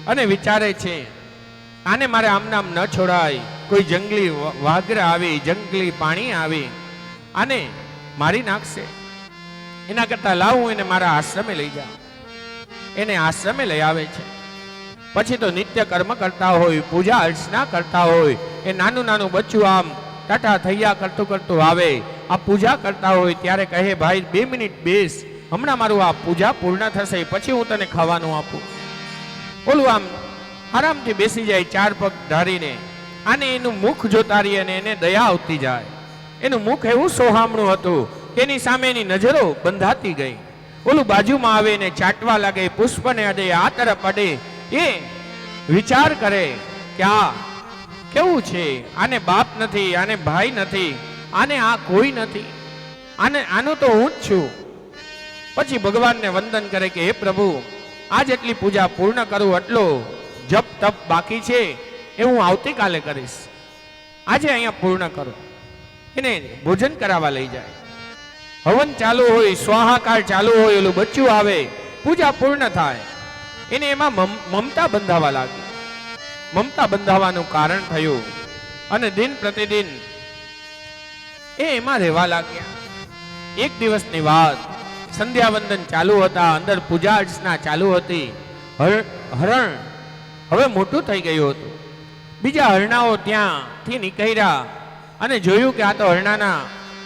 અને વિચારે છે આને મારે આમ નામ ન છોડાય, કોઈ જંગલી વાઘર આવી, જંગલી પાણી આવી આને મારી નાખશે, એના કરતા લાવું એને મારા આશ્રમે લઈ જાઉં. એને આશ્રમે લઈ આવે છે. પછી તો નિત્ય કર્મ કરતા હોય, પૂજા અર્ચના કરતા હોય. એ નાનું નાનું બચ્ચું આમ ટાટા થૈયા કરતું કરતું આવે, આ પૂજા કરતા હોય ત્યારે કહે, ભાઈ 2 મિનિટ બેસ, હમણાં મારું આ પૂજા પૂર્ણ થશે પછી હું તને ખાવાનું આપું. ઓલું આમ આરામથી બેસી જાય 4 પગ ધારીને. આને એનું મુખ જોતા રહી અને એને દયા આવતી જાય. એનું મુખ એવું સોહામણું હતું, એની સામે એની નજરો બંધાતી ગઈ. ઓલું બાજુમાં આવે ને ચાટવા લાગે, પુષ્પને અડે, આ તરફ અડે. એ વિચાર કરે કે આ કેવું છે, આને બાપ નથી, આને ભાઈ નથી, આને આ કોઈ નથી, આનું તો હું જ છું. પછી ભગવાનને વંદન કરે કે હે પ્રભુ, આ જેટલી પૂજા પૂર્ણ કરું એટલો જપ તપ બાકી છે એ હું આવતીકાલે કરીશ, આજે અહીંયા પૂર્ણ કરો. એને ભોજન કરાવવા લઈ જાય. હવન ચાલુ હોય, સ્વાહાકાર ચાલુ હોય, ઓલું બચ્ચું આવે, પૂજા પૂર્ણ થાય. એને એમાં મમતા બંધાવા લાગી. મમતા બંધાવાનું કારણ થયું અને દિન પ્રતિદિન એ એમાં રહેવા લાગ્યા. એક દિવસની વાત, સંધ્યાવંદન ચાલુ હતા, અંદર પૂજા અર્ચના ચાલુ હતી. હરણ હવે મોટું થઈ ગયું હતું. બીજા હરણાઓ ત્યાંથી નીકળ્યા અને જોયું કે આ તો હરણાના,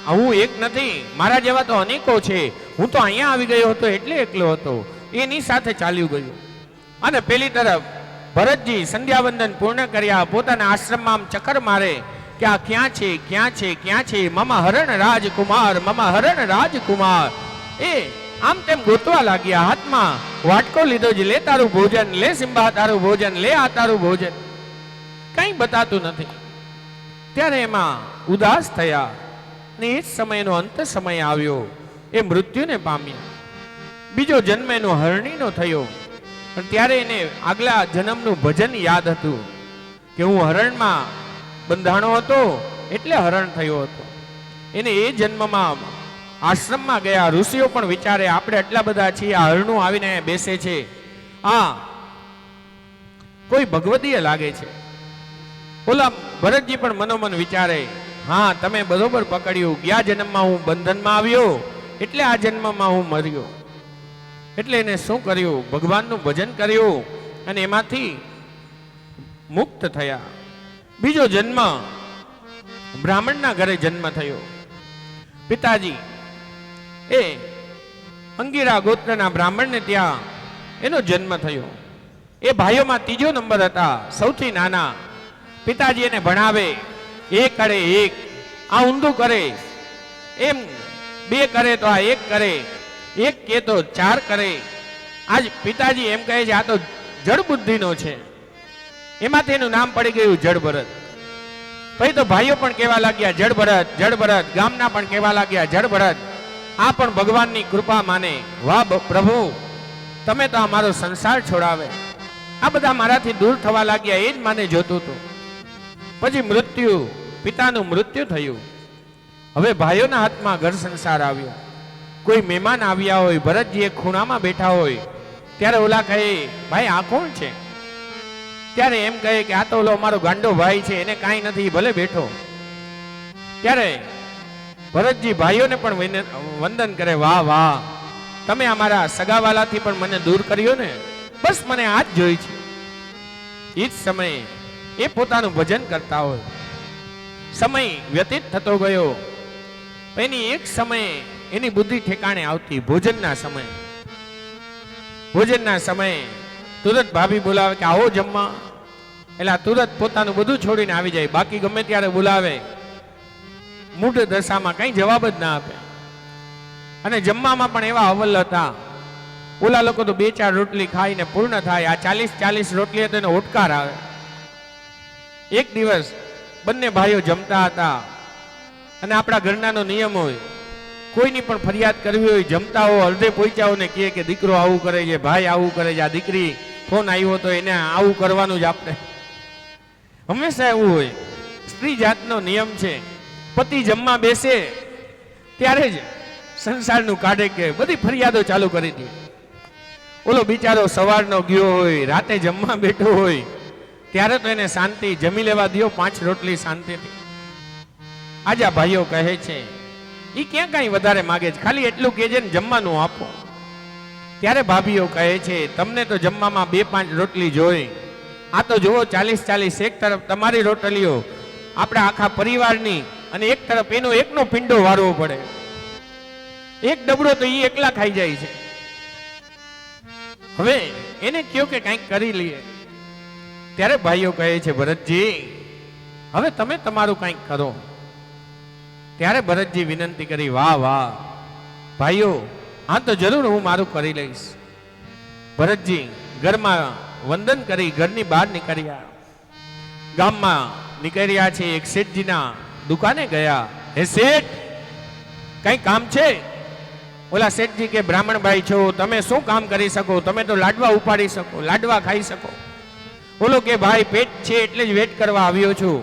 હું એક નથી, મારા જેવા તો અનેકો છે, હું તો અહીંયા આવી ગયો હતો એટલે એકલો હતો. એની સાથે ચાલ્યું ગયું. અને પેલી તરફ ભરતજી સંધ્યાવંદન પૂર્ણ કર્યા, પોતાના આશ્રમમાં આમ ચક્કર મારે કે આ ક્યાં છે, ક્યાં છે, ક્યાં છે, મમા હરણ રાજકુમાર, મમા હરણ રાજકુમાર. એ આમ તેમ ગોતવા લાગ્યા. હાથમાં વાટકો લીધો, જ લે તારું ભોજન, લે સિંબા તારું ભોજન, લે આ તારું ભોજન, કઈ બતાતું નથી. ત્યારે એમાં ઉદાસ થયા ને એ જ સમયનો અંત સમય આવ્યો. એ મૃત્યુને પામ્યા. બીજો જન્મ એનો હરણીનો થયો. પણ ત્યારે એને આગલા જન્મનું ભજન યાદ હતું કે હું હરણમાં બંધાણો હતો એટલે હરણ થયો હતો. એને એ જન્મમાં આશ્રમમાં ગયા. ઋષિઓ પણ વિચારે આપણે એટલા બધા છીએ, આ હરણું આવીને બેસે છે, આ કોઈ ભગવદીય લાગે છે. ઓલા ભરતજી પણ મનોમન વિચારે, હા તમે બરોબર પકડ્યું, ગયા જન્મમાં હું બંધનમાં આવ્યો એટલે આ જન્મમાં હું મર્યો. એટલે એને શું કર્યું, ભગવાનનું ભજન કર્યું અને એમાંથી મુક્ત થયા. બીજો જન્મ બ્રાહ્મણના ઘરે જન્મ થયો. પિતાજી એ અંગીરા ગોત્રના બ્રાહ્મણને ત્યાં એનો જન્મ થયો. એ ભાઈઓમાં 3જો નંબર હતા, સૌથી નાના. પિતાજી એને ભણાવે, 1 કરે 1, આ ઊંધું કરે, એમ 2 કરે તો આ 1 કરે, 1 કે તો 4 કરે. આજ પિતાજી એમ કહે છે આ તો જડ બુદ્ધિનો છે. એમાંથી એનું નામ પડી ગયું જડ ભરત. પછી તો ભાઈઓ પણ કહેવા લાગ્યા જડ ભરત, જડ ભરત. ગામના પણ કહેવા લાગ્યા જડ ભરત. આ પણ ભગવાનની કૃપા માને, વાહ પ્રભુ તમે તો અમારો સંસાર છોડાવે. આ બધા મારાથી દૂર થવા લાગ્યા, એ જ મને જોતું હતું. પછી મૃત્યુ, પિતાનું મૃત્યુ થયું. હવે ભાઈઓના હાથમાં ઘર સંસાર આવ્યો. કોઈ મહેમાન આવ્યા હોય, ભરતજી એક ખૂણામાં બેઠા હોય, ત્યારે ઓલા કહે ભાઈ આ કોણ છે? ત્યારે એમ કહે કે આ તો ઓલો અમારો ગાંડો ભાઈ છે, એને કાંઈ નથી, ભલે બેઠો. ત્યારે ભરતજી ભાઈઓને પણ વંદન કરે, વાહ વાહ તમે અમારા સગાવાલાથી પણ મને દૂર કર્યો ને, બસ મને આ જ જોઈ છે. એ જ સમયે એ પોતાનું ભજન કરતા હોય. સમય વ્યતીત થતો ગયો. એની એક સમયે એની બુદ્ધિ ઠેકાણે આવતી. ભોજનના સમયે, ભોજનના સમયે તુરત ભાભી બોલાવે કે આવો જમવા. એટલે તુરત પોતાનું બધું છોડીને આવી જાય. બાકી ગમે ત્યારે બોલાવે, મૂઢ દશામાં કઈ જવાબ જ ના આપે. અને જમવામાં પણ એવા અવલ હતા. ઓલા લોકો તો 2-4 રોટલી ખાઈને પૂર્ણ થાય, આ 40-40 રોટલી હતો એને ઓટકાર આવે. એક દિવસ બંને ભાઈઓ જમતા હતા અને આપણા ઘરનાનો નિયમ હોય, કોઈની પણ ફરિયાદ કરવી હોય, જમતા હો અડધે પહોંચ્યાઓને કહે કે દીકરો આવું કરે છે, ભાઈ આવું કરે છે, આ દીકરી ફોન આવ્યો તો એને આવું કરવાનું જ. આપણે હંમેશા એવું હોય, સ્ત્રી જાતનો નિયમ છે. પતિ જમવા બેસે ત્યારે જ સંસારનું કાઢે કે બધી ફરિયાદો ચાલુ કરી દે. ઓલો બિચારો સવારનો ગયો હોય, રાતે જમવા બેઠો હોય, ત્યારે તો એને શાંતિ જમી લેવા દો 5 રોટલી શાંતિથી. આજે આ ભાઈઓ કહે છે ઈ ક્યાં કાંઈ વધારે માગે છે, ખાલી એટલું કહેજે ને જમવાનું આપો. ત્યારે ભાભીઓ કહે છે તમને તો જમવામાં 2-5 રોટલી જોઈ, આ તો જુઓ 40-40, એક તરફ તમારી રોટલીઓ આપણા આખા પરિવારની, અને એક તરફ એનો એકનો પિંડો વારવો પડે. એક ડબડો તો ઈ એકલા ખાઈ જાય છે. હવે એને કયો કે કંઈક કરી લઈએ. ત્યારે ભાઈઓ કહે છે ભરતજી હવે તમે તમારું કંઈક કરો. ત્યારે ભરતજી વિનંતી કરી, વાહ વાહ ભાઈઓ, હા તો જરૂર હું મારું કરી લઈશ. ભરતજી ઘરમાં વંદન કરી ઘરની બહાર નીકળ્યા. ગામમાં નીકળ્યા છે, એક શેઠજીના દુકાને ગયા. હે શેઠ, કઈ કામ છે? ઓલા શેઠજી કે બ્રાહ્મણ ભાઈ છો, તમે શું કામ કરી શકો? તમે તો લાડવા ઉપાડી શકો, લાડવા ખાઈ શકો. ઓલો કે ભાઈ પેટ છે એટલે જ વેટ કરવા આવ્યો છું,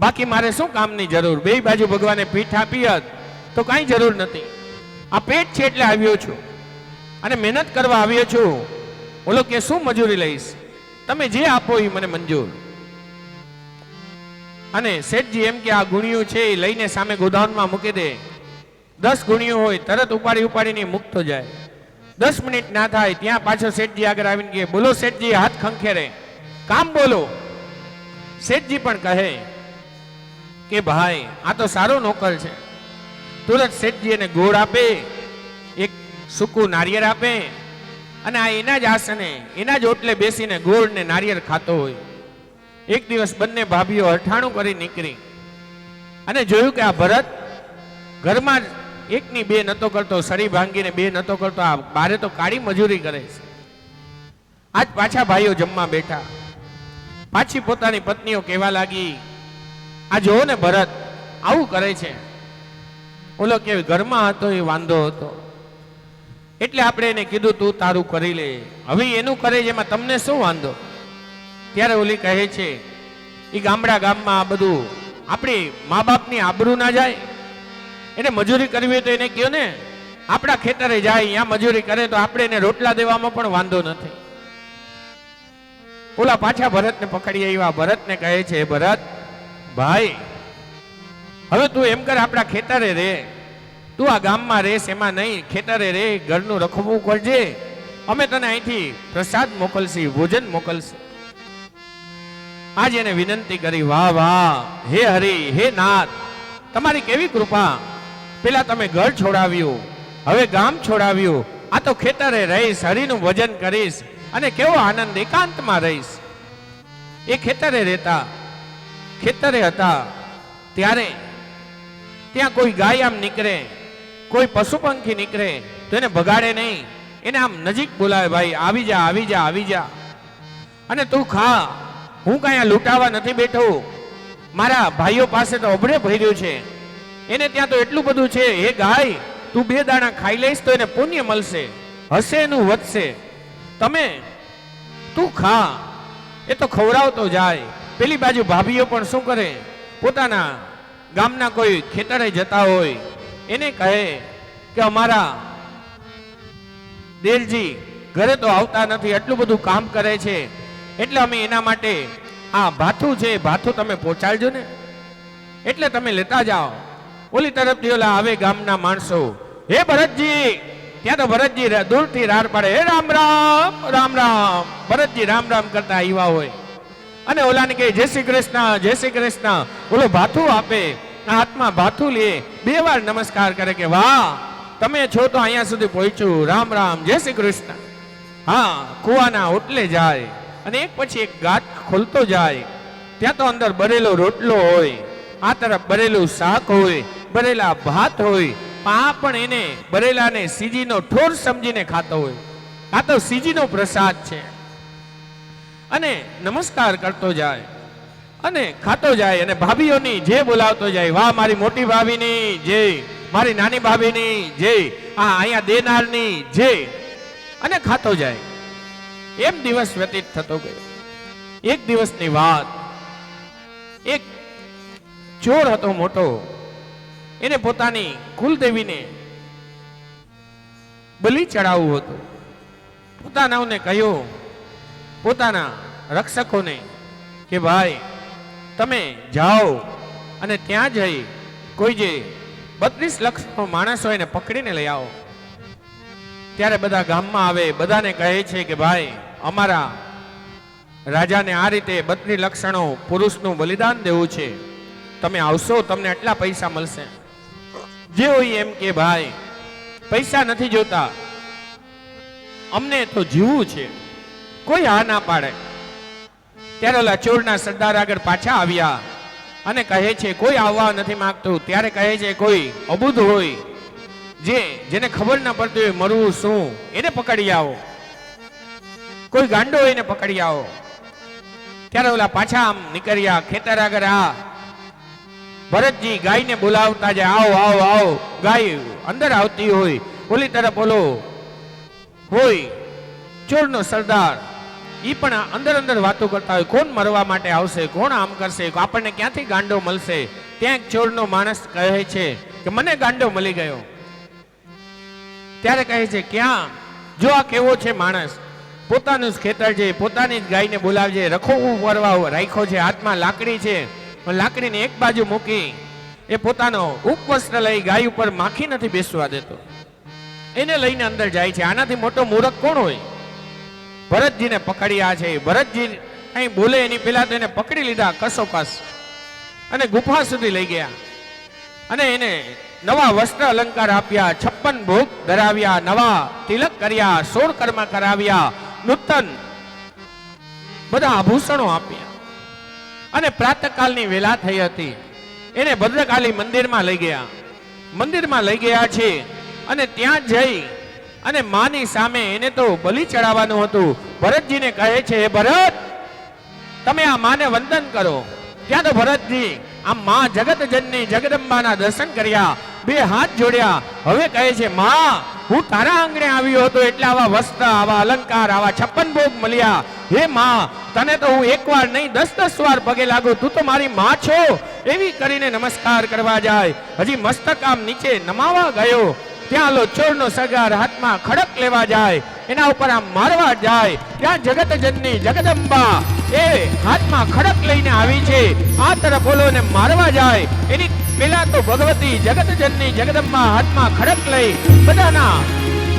બાકી મારે શું કામની જરૂર? બે બાજુ ભગવાને પીઠ આપી હોત તો કાંઈ જરૂર નથી. આ પેટ છે એટલે આવ્યો છું અને મહેનત કરવા આવ્યો છું. ઓલો કે શું મજૂરી લઈશ? તમે જે આપો એ મને મંજૂર. અને શેઠજી એમ કે આ ગુણિયું છે એ લઈને સામે ગોદાઉનમાં મૂકી દે. 10 ગુણિયું હોય તરત ઉપાડીને મૂકતો જાય. 10 મિનિટ ના થાય ત્યાં પાછો શેઠજી આગળ આવીને કે બોલો શેઠજી, હાથ ખંખેરે, કામ બોલો. શેઠજી પણ કહે કે ભાઈ આ તો સારો નોકર છે. તુરંત શેઠજી એને ગોળ આપે, એક સૂકું નારિયેળ આપે, અને આ એના જ આસને એના જ ઓટલે બેસીને ગોળ ને નારિયેળ ખાતો હોય. એક દિવસ બંને ભાભીઓ હઠાણું કરી નીકળી અને જોયું કે આ ભરત ઘરમાં જ એકની બે નતો કરતો, સળી ભાંગીને બે નતો કરતો, આ બારે તો કાળી મજૂરી કરે છે. આજ પાછા ભાઈઓ જમવા બેઠા. પાછી પોતાની પત્નીઓ કહેવા લાગી, આ જોવો ને ભરત આવું કરે છે. ઓલો કે ઘરમાં હતો એ વાંધો હતો એટલે આપણે એને કીધું તું તારું કરી લે, હવે એનું કરે છે એમાં તમને શું વાંધો? ત્યારે ઓલી કહે છે એ ગામમાં આ બધું આપણી મા બાપની આબરૂ ના જાય? એને મજૂરી કરવી હોય તો એને કહો ને, આપણા ખેતરે જાય ત્યાં મજૂરી કરે તો આપણે એને રોટલા દેવામાં પણ વાંધો નથી. ઓલા પાછા ભરતને પકડી આવ્યા. ભરતને કહે છે ભરત ભાઈ હવે તું એમ કર, આપણા ખેતરે રે, તું આ ગામમાં રેસ એમાં નહીં, ખેતરે રે, ઘરનું રખવું કરજે, અમે તને અહીંથી પ્રસાદ મોકલશી, ભોજન મોકલશી. આજ એને વિનંતી કરી, વાહ વાહ હે હરિ, હે નાથ, તમારી કેવી કૃપા. પેલા તમે ઘર છોડાવ્યું, હવે ગામ છોડાવ્યું, આ તો ખેતરે રહીશ, હરિનું ભજન કરીશ અને કેવો આનંદ એકાંતમાં રહીશ. એ ખેતરે રહેતા, ખેતરે હતા ત્યારે ત્યાં કોઈ ગાય આમ નીકળે, કોઈ પશુ પંખી નીકળે તો એને ભગાડે નહીં, એને આમ નજીક બોલાવે, ભાઈ આવી જા, આવી જા, આવી જા, અને તું ખા, હું કાંઈ લૂંટાવા નથી બેઠો, મારા ભાઈઓ પાસે તો અભડે ભર્યું છે, એને ત્યાં તો એટલું બધું છે, હે ગાય તું 2 દાણા ખાઈ લઈશ તો એને પુણ્ય મળશે, હશે એનું વધશે, તમે તું ખા. એ તો ખવડાવતો જાય. પેલી બાજુ ભાભીઓ પણ શું કરે, પોતાના ગામના કોઈ ખેતરે જતા હોય એને કહે કે અમારા દેરજી ઘરે તો આવતા નથી, એટલું બધું કામ કરે છે, એટલે અમે એના માટે આ ભાથું છે, ભાથું તમે પહોંચાડજો ને, એટલે તમે લેતા જાઓ. ઓલી તરફથી ઓલા આવે ગામના માણસો, હે ભરતજી, ત્યાં તો ભરતજી દૂરથી રાર પાડે, હે રામ રામ, રામ રામ. ભરતજી રામ રામ કરતા આવ્યા હોય અને ઓલાને કહે જય શ્રી કૃષ્ણ, જય શ્રી કૃષ્ણ. ઓલો ભાથું આપે, હાથમાં ભાથું લે, 2 વાર નમસ્કાર કરે કે વાહ તમે છો તો અહીંયા સુધી પહોંચ્યું, રામ રામ, જય શ્રી કૃષ્ણ. હા, કુવાના ઓટલે જાય અને એક પછી એક ગાંઠ ખોલતો જાય. ત્યાં તો અંદર બરેલો રોટલો હોય, આ તરફ બરેલું શાક હોય, બરેલા ભાત હોય, આ પણ એને બરેલાને સીજીનો ઠોર સમજીને ખાતો હોય. આ તો સીજીનો પ્રસાદ છે. અને નમસ્કાર કરતો જાય અને ખાતો જાય અને ભાભીઓની જે બોલાવતો જાય, વાહ મારી મોટી ભાભીની જય, મારી નાની ભાભીની જય, આ અહીંયા દેનારની જય, અને ખાતો જાય. એમ દિવસ વ્યતીત થતો ગયો. એક દિવસની વાત, એક ચોર હતો મોટો, એને પોતાની કુલદેવીને બલિ ચડાવવું હતું. પોતાનાઓને કહ્યું, પોતાના રક્ષકોને, કે ભાઈ તમે જાઓ અને ત્યાં જઈ કોઈ જે 32 લાખનો માણસ હોય એને પકડીને લઈ આવો. ત્યારે બધા ગામમાં આવે, બધાને કહે છે કે ભાઈ અમારા રાજાને આ રીતે 32 લક્ષણો પુરુષનું બલિદાન દેવું છે, તમે આવશો તમને આટલા પૈસા મળશે. જે હોય એમ કે ભાઈ પૈસા નથી જોતા, અમને તો જીવવું છે. કોઈ હા ના પાડે. ત્યારે ઓલા ચોરના સરદાર આગળ પાછા આવ્યા અને કહે છે કોઈ આવવા નથી માંગતું. ત્યારે કહે છે કોઈ અબુધ હોય, જેને ખબર ના પડતી હોય મરવું શું, એને પકડી આવો. કોઈ ગાંડો હોય એને પકડી આવો. ત્યારે ઓલા પાછા આમ નીકળ્યા ખેતર આગળ. આ ભરતજી ગાયને બોલાવતા જાય, આવો આવો આવો. ગાય અંદર આવતી હોય, ઓલી તરફ ઓલો હોય ચોરનો સરદાર, ઈ પણ અંદર અંદર વાતો કરતા હોય, કોણ મરવા માટે આવશે, કોણ આમ કરશે, આપણને ક્યાંથી ગાંડો મળશે. ત્યાં એક ચોરનો માણસ કહે છે કે મને ગાંડો મળી ગયો. ત્યારે કહે છે ક્યાં? જો આ કેવો છે માણસ, પોતાનું જ ખેતર છે, પોતાની જ ગાયને બોલાવજે, રખોવું કરવા રાખ્યો છે, હાથમાં લાકડી છે, લાકડીને એક બાજુ મૂકી એ પોતાનો ઉપવસ્ત્ર લઈ ગાય ઉપર માખી નથી બેસવા દેતો, એને લઈને અંદર જાય છે. આનાથી મોટો મૂર્ખ કોણ હોય? ભરતજીને પકડ્યા છે. ભરતજી અહીં બોલે એની પેલા તો એને પકડી લીધા કસોકસ અને ગુફા સુધી લઈ ગયા અને એને નવા વસ્ત્ર અલંકાર આપ્યા, 56 ભોગ ધરાવ્યા, નવા તિલક કર્યા, 16 કર્મ કરાવ્યા, નૂતન બધા આભૂષણો આપ્યા. અને પ્રાતકાલની વેલા થઈ હતી. એને ભદ્રકાલી મંદિરમાં લઈ ગયા. મંદિરમાં લઈ ગયા છે અને ત્યાં જઈ અને માની સામે એને તો બલિ ચડાવવાનું હતું. ભરતજીને કહે છે હે ભરત, તમે આ માને વંદન કરો. ત્યાં તો ભરતજી આ મા જગત જનની જગદંબાના દર્શન કર્યા, 2 હાથ જોડ્યા. હવે કહે છે માં, હું તારા આંગણે આવ્યો હતો એટલે આવા વસ્ત્ર, આવા અલંકાર, આવા 56 ભોગ મળ્યા. હે માં, તને તો હું એકવાર નહીં 10 વાર પગે લાગુ, તું તો મારી માં છો. એવી કરીને નમસ્કાર કરવા જાય. હજી મસ્તક આમ નીચે નમાવા ગયો, ત્યાં લો ચોરનો સરદાર હાથમાં ખડક લેવા જાય, એના ઉપર આમ મારવા જાય. ત્યાં જગત જનની જગદંબા એ હાથમાં ખડક લઈને આવી છે, આ તરફ બોલો ને મારવા જાય. એની પેલા તો ભગવતી જગત જનની જગદંબા હાથમાં ખડક લઈ બધાના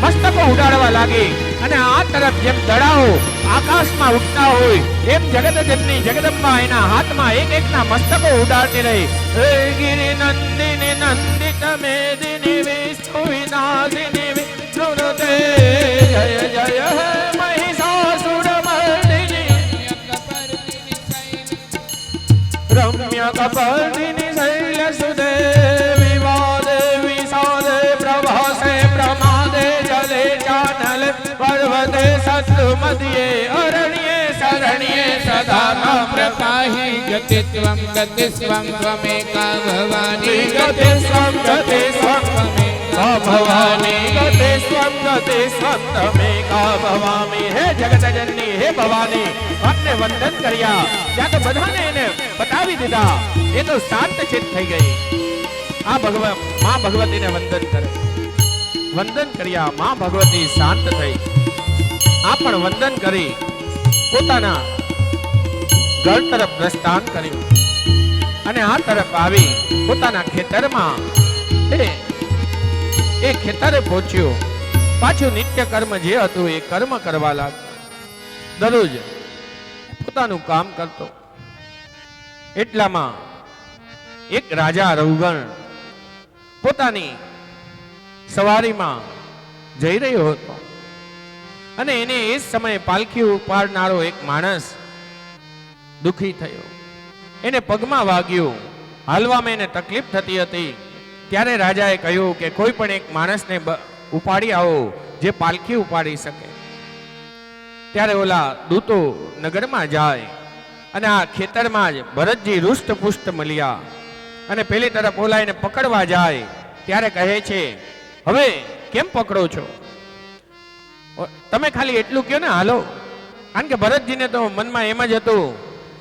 મસ્તકો ઉડાડવા લાગી. અને આ તરફ જેમ દડાઓ આકાશમાં ઉડતા હોય એમ જગત જનની જગદંબા એના હાથમાં એક એકના મસ્તકો ઉડાડતી રહી. હે ગિરી નંદિની નંદિત મેદિની વિષ્ણુ વિનાશિની વિષ્ણુતે જય જય હે મહિષાસુર મર્દિની રમ્ય કપર્દિની શૈલ સુદે વિવાદે વિસાદે પ્રભાસે પ્રમાદે જલે ચાનલ પર્વતે શત્રુ મધ્યે અરણ્યે શરણ્યે સદા પ્રપાહી ગતિત્વમ ગતિસ્વમ ત્વમેકા ભવાની ગતિસ્વમ ગતિસ્વમ ત્વમેકા ભવાની ગતિસ્વમ ગતિસ્વમ ત્વમેકા ભવાની. હે જગત જનની, હે ભવાની, આપને વંદન કર્યા. ત્યાં તો બધાને એને બતાવી દીધા. એ તો શાંત ચિત્ત થઈ ગઈ. આ માં ભગવતીને વંદન કરે, વંદન કર્યા. માં ભગવતી શાંત થઈ. આ પણ વંદન કરી પોતાના ઘર તરફ પ્રસ્થાન કર્યું અને આ તરફ આવી પોતાના ખેતરમાં એ ખેતરે પહોંચ્યો. પાછું નિત્ય કર્મ જે હતું એ કર્મ કરવા લાગ્યો. દરરોજ પોતાનું કામ કરતો. એટલામાં એક રાજા રઘુગણ પોતાની સવારીમાં જઈ રહ્યો હતો અને એને એ સમયે પાલખી ઉપાડનારો એક માણસ દુખી થયો. એને પગમાં વાગ્યું, હાલવામાં એને તકલીફ થતી હતી. ત્યારે રાજાએ કહ્યું કે કોઈ પણ એક માણસને ઉપાડી આવો જે પાલખી ઉપાડી શકે. ત્યારે ઓલા દૂતો નગરમાં જાય અને આ ખેતરમાં જ ભરતજી રૂષ્ટપુષ્ટ મળ્યા અને પેલી તરફ ઓલા એને પકડવા જાય. ત્યારે કહે છે હવે કેમ પકડો છો? તમે ખાલી એટલું કહો ને હાલો. કારણ કે ભરતજીને તો મનમાં એમ જ હતું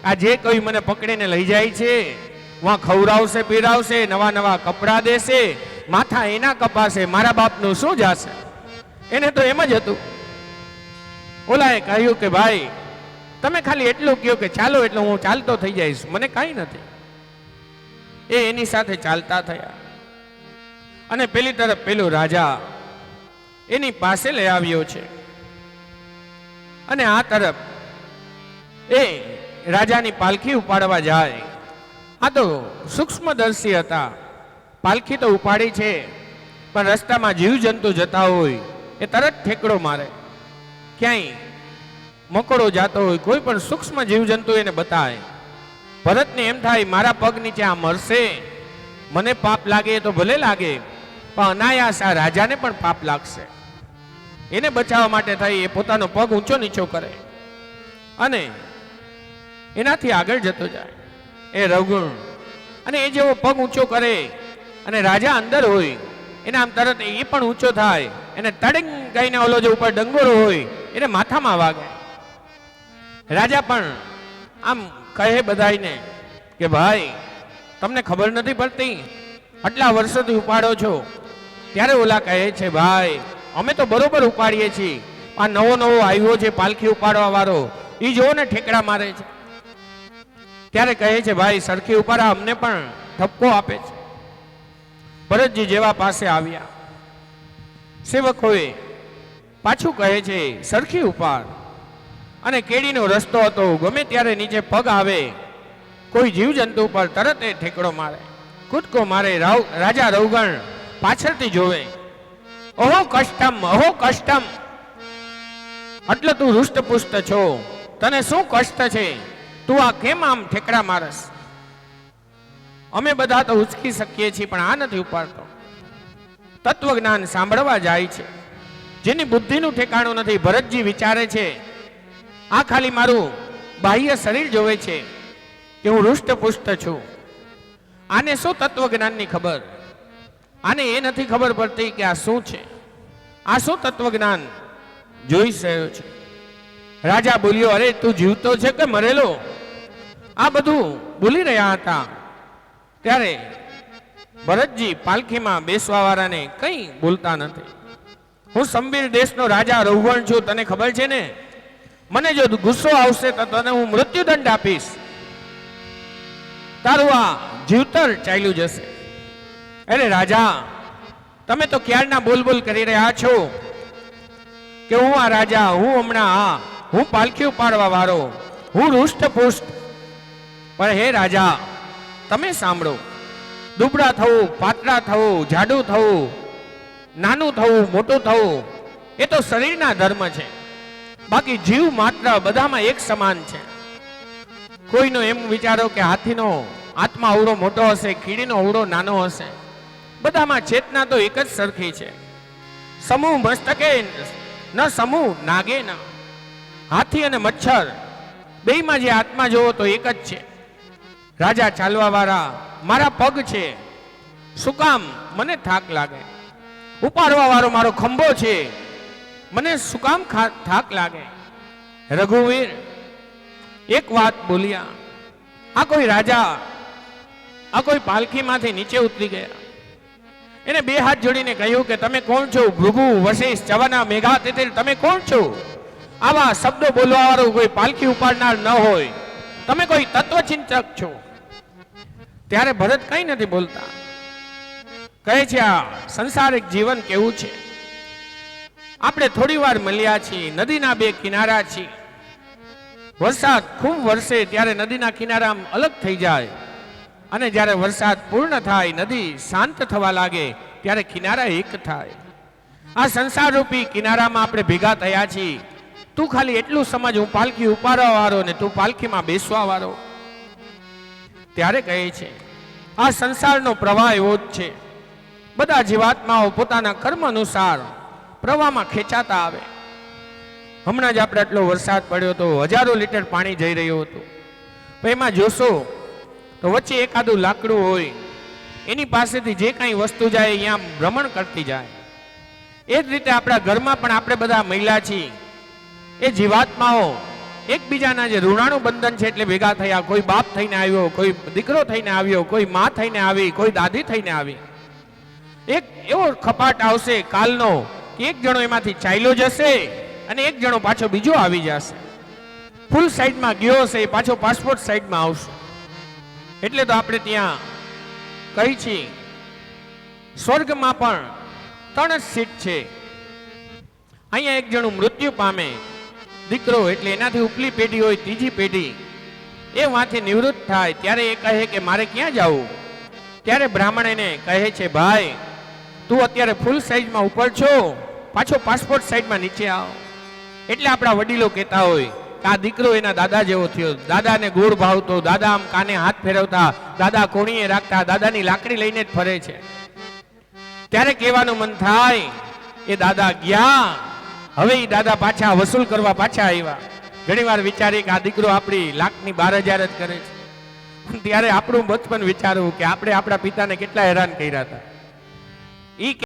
આ જે કોઈ મને પકડીને લઈ જાય છે વહાં ખવડાવશે, પીરાવશે, નવા નવા કપડા દેશે, માથા એના કપાશે, મારા બાપનું શું જાશે. એને તો એમ જ હતું. ઓલાએ કહ્યું કે ભાઈ તમે ખાલી એટલું કહો કે ચાલો એટલે હું ચાલતો થઈ જઈશ, મને કાંઈ નથી. એ એની સાથે ચાલતા થયા અને પેલી તરફ પેલો રાજા એની પાસે લઈ આવ્યો છે અને આ તરફ એ રાજાની પાલખી ઉપાડવા જાય. આ તો સૂક્ષ્મદર્શી હતા. પાલખી તો ઉપાડી છે, પણ રસ્તામાં જીવજંતુ જતા હોય એ તરત ઠેકડો મારે. ક્યાંય મકોડો જાતો હોય, કોઈ પણ સૂક્ષ્મ જીવજંતુ એને બતાવે. ભરતને એમ થાય મારા પગ નીચે આ મરશે, મને પાપ લાગે તો ભલે લાગે, પણ અનાયાસ આ રાજાને પણ પાપ લાગશે. એને બચાવવા માટે થઈ એ પોતાનો પગ ઊંચો નીચો કરે અને એનાથી આગળ જતો જાય. એ રવગુણ અને એ જેવો પગ ઊંચો કરે અને રાજા અંદર હોય એના આમ તરત એ પણ ઊંચો થાય, એને તડંગ કહીને ઓલો જે ઉપર ડંગોરો હોય એને માથામાં વાગે. રાજા પણ આમ કહે બધાઈને કે ભાઈ તમને ખબર નથી પડતી, આટલા વર્ષોથી ઉપાડો છો. ત્યારે ઓલા કહે છે ભાઈ અમે તો બરોબર ઉપાડીએ છીએ, આ નવો નવો આવ્યો છે પાલખી ઉપાડવા વાળો, એ જોવો ને ઠેકડા મારે છે. ત્યારે કહે છે ભાઈ સરખી ઉપાડા, અમને પણ ઠપકો આપે છે. ભરતજી જેવા પાસે આવ્યા, સેવકોએ પાછું કહે છે સરખી ઉપાડ. અને કેડીનો રસ્તો હતો, ગમે ત્યારે નીચે પગ આવે કોઈ જીવજંતુ પર તરત એ ઠેકડો મારે, કૂદકો મારે. રાજા રવગણ પાછળથી જોવે, ઓહો કષ્ટમ, ઓહો કષ્ટમ, એટલે તું હૃષ્ટપુષ્ટ છો, તને શું કષ્ટ છે, તું આ કેમ આમ ઠેકડા મારસ? અમે બધા તો ઉચકી શકીએ છીએ પણ આ નથી ઉપાડતો. તત્વજ્ઞાન સાંભળવા જાય છે, જેની બુદ્ધિનું ઠેકાણું નથી. ભરતજી વિચારે છે આ ખાલી મારું બાહ્ય શરીર જોવે છે કે હું હૃષ્ટપુષ્ટ છું. આને શું તત્વજ્ઞાનની ખબર? આને એ નથી ખબર પડતી કે આ શું છે, આ શું તત્વજ્ઞાન જોઈ રહ્યો છે. રાજા બોલ્યો, અરે તું જીવતો છે કે મરેલો? આ બધું ભૂલી રહ્યા હતા. ત્યારે ભરતજી પાલખીમાં બેસવા વાળાને કંઈ બોલતા નથી. હું સંબીર દેશનો રાજા રવગણ છું, તને ખબર છે ને, મને જો ગુસ્સો આવશે તો તને હું મૃત્યુદંડ આપીશ, તારું આ જીવતર ચાલ્યું જશે. અરે રાજા તમે તો ક્યારના બોલ બોલ કરી રહ્યા છો કે હું આ રાજા, હું હમણાં હું પાલખી ઉપાડવા વાળો, હું હૃષ્ટપુષ્ટ. પણ હે રાજા તમે સાંભળો, દુબળા થવું, પાતળા થવું, જાડું થવું, નાનું થવું, મોટું થવું એ તો શરીરના ધર્મ છે, બાકી જીવ માત્ર બધામાં એક સમાન છે. કોઈનો એમ વિચારો કે હાથીનો આત્મા અવળો મોટો હશે, કીડીનો અવળો નાનો હશે, બધામાં ચેતના તો એક જ સરખી છે. સમૂહ મસ્તકે ન સમૂહ નાગે ન. હાથી અને મચ્છર બેયમાં જે આત્મા જોવો તો એક જ છે. રાજા ચાલવા વાળા, મારા પગ છે, શું કામ મને થાક લાગે? ઉપાડવા વાળો મારો ખંભો છે, મને શું કામ થાક લાગે? રઘુવીર એક વાત બોલ્યા, આ કોઈ રાજા, આ કોઈ પાલખીમાંથી નીચે ઉતરી ગયા. એને બે હાથ જોડીને કહ્યું કે તમે કોણ છો? ભૃગુ, વશિષ્ઠ, ચવના, મેઘા, તિતિર, તમે કોણ છો? આવા શબ્દો બોલવા વાળો કોઈ પાલખી ઉપાડનાર ન હોય, તમે કોઈ તત્વચિંતક છો. ત્યારે ભરત કઈ નથી બોલતા. કહે છે આ સંસારિક જીવન કેવું છે. આપણે થોડી વાર મળ્યા છીએ, નદીના બે કિનારા છીએ. વરસાદ ખૂબ વરસે ત્યારે નદીના કિનારા અલગ થઈ જાય, અને જ્યારે વરસાદ પૂર્ણ થાય, નદી શાંત થવા લાગે, ત્યારે કિનારા એક થાય. આ સંસાર રૂપી કિનારામાં આપણે ભેગા થયા છીએ. તું ખાલી એટલું સમજ, હું પાલખી ઉપાડવા વાળો ને તું પાલખીમાં બેસવા વાળો. ત્યારે કહે છે આ સંસારનો પ્રવાહ એવો જ છે. બધા જીવાત્માઓ પોતાના કર્મ અનુસાર પ્રવાહમાં ખેંચાતા આવે. હમણાં જ આપણે આટલો વરસાદ પડ્યો તો હજારો લીટર પાણી જઈ રહ્યું હતું. એમાં જોશો તો વચ્ચે એકાદું લાકડું હોય, એની પાસેથી જે કાંઈ વસ્તુ જાય અહીંયા ભ્રમણ કરતી જાય. એ જ રીતે આપણા ઘરમાં પણ આપણે બધા મહિલા છીએ. એ જીવાત્માઓ એકબીજાના જે ઋણાનું બંધન છે એટલે ભેગા થયા. કોઈ બાપ થઈને આવ્યો, કોઈ દીકરો થઈને આવ્યો, કોઈ માં થઈને આવી, કોઈ દાદી થઈને આવી. એક એવો ખપાટ આવશે કાલનો કે એક જણો એમાંથી ચાલ્યો જશે અને એક જણો પાછો બીજો આવી જશે. ફૂલ સાઈડમાં ગયો છે એ પાછો પાસપોર્ટ સાઈડમાં આવશે. એટલે તો આપણે ત્યાં કહી છીએ સ્વર્ગમાં પણ 3 જ સીટ છે. અહીંયા એક જણું મૃત્યુ પામે દીકરો, એટલે એનાથી ઉપલી પેઢી હોય ત્રીજી પેઢી, એ વાંથી નિવૃત્ત થાય ત્યારે એ કહે કે મારે ક્યાં જવું? ત્યારે બ્રાહ્મણ એને કહે છે ભાઈ તું અત્યારે ફૂલ સાઈઝમાં ઉપર છો, પાછો પાસપોર્ટ સાઈડમાં નીચે આવ. એટલે આપણા વડીલો કહેતા હોય કે આ દીકરો એના દાદા જેવો થયો. દાદાને ગોળ ભાવતો, દાદા આમ કાને હાથ ફેરવતા, દાદા કોણીએ રાખતા, દાદાની લાકડી લઈને જ ફરે છે. ત્યારે કહેવાનું મન થાય એ દાદા ગયા, હવે એ દાદા પાછા વસૂલ કરવા પાછા આવ્યા. ઘણી વાર વિચારી કે આ દીકરો આપણી લાખની 12,000 જ કરે છે. ત્યારે આપણું બચપન વિચારવું કે આપણે આપણા પિતાને કેટલા હેરાન કર્યા હતા. ઈ